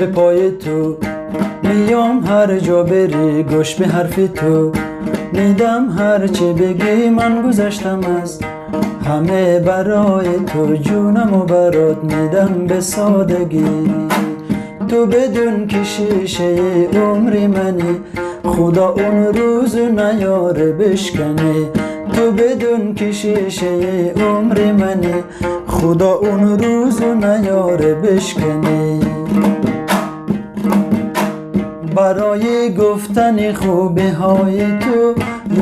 به پای تو میام، هر جا بری گوش به حرف تو میدم، هر چه بگی من گذشتم از همه برای تو، جونم و برات میدم به سادگی. تو بدون که شیشه عمری منی، خدا اون روز نیاره بشکنی. تو بدون که شیشه عمری منی، خدا اون روز نیاره بشکنی. برای گفتن خوبی های تو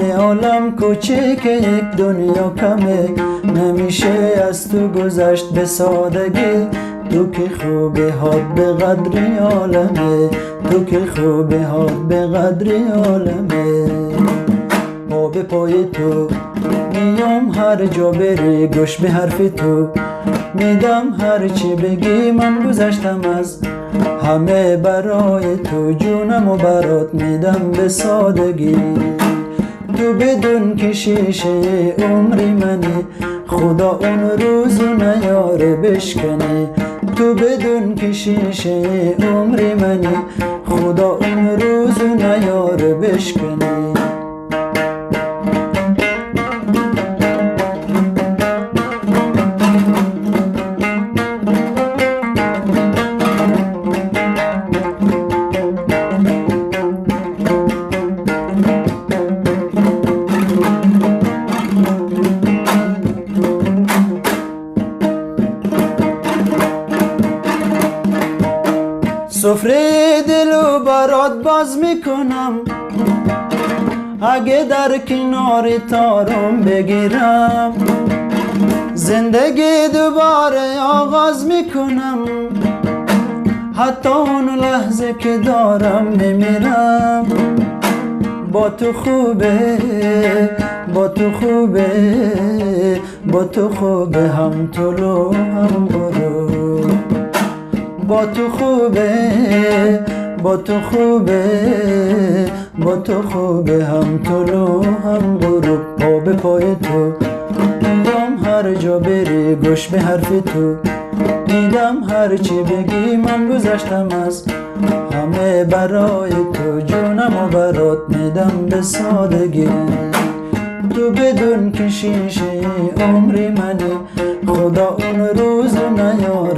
یه عالم کوچیک یک دنیا کمه، نمیشه از تو گذشت به سادگی. تو که خوبی هات به قدری عالمه، تو که خوبی هات به قدری عالمه. ما به پای تو میام، هر جا بری گوش به حرف تو میدم، هر چی بگی من گذشتم از همه برای تو، جونم و برات میدم به سادگی. تو بدون که شیشه عمری منی، خدا اون روز نیاره بشکنی. تو بدون که شیشه عمری منی، خدا اون روز نیاره بشکنی. سفره دلو برات باز میکنم، اگه در کنار تارم بگیرم، زندگی دوباره آغاز میکنم. حتی اون لحظه که دارم میمیرم، با تو خوبه، با تو خوبه، با تو خوبه، هم طلوع هم غروب. با تو خوبه، با تو خوبه، با تو خوبه، هم طلوع هم غروب. پا به پای تو میدم، هر جا بری گوش به حرف تو میدم، هر چی بگی من گذشتم از همه برای تو، جونم و برات میدم به سادگی. تو بدون که شیشه عمری منی، خدا اون روز نیاره